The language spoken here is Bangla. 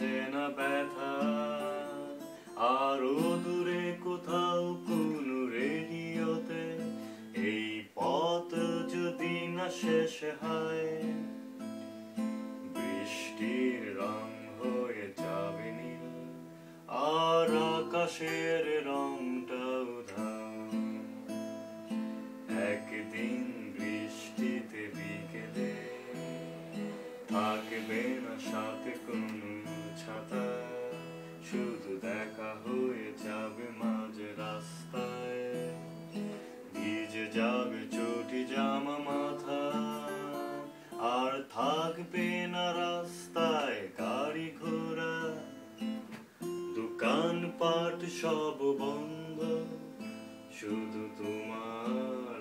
অচেনা ব্যথা, আরো দূরে কোথাও কোনো রেডিওতে এই পথ যদি না শেষ হয়, বৃষ্টির রং হয়ে যাবে নীল আর আকাশের রংটা উধাও। একদিন বৃষ্টিতে বিকেলে থাকবে না সাথে কোনো ছাতা, শুধু দেখা হয়ে যাবে মাঝ রাস্তায়, ভিজে যাবে চটি জামা মাথা, আর থাকবে না রাস্তায় গাড়ি ঘোড়া, দোকানপাট সব বন্ধ, শুধু তোমার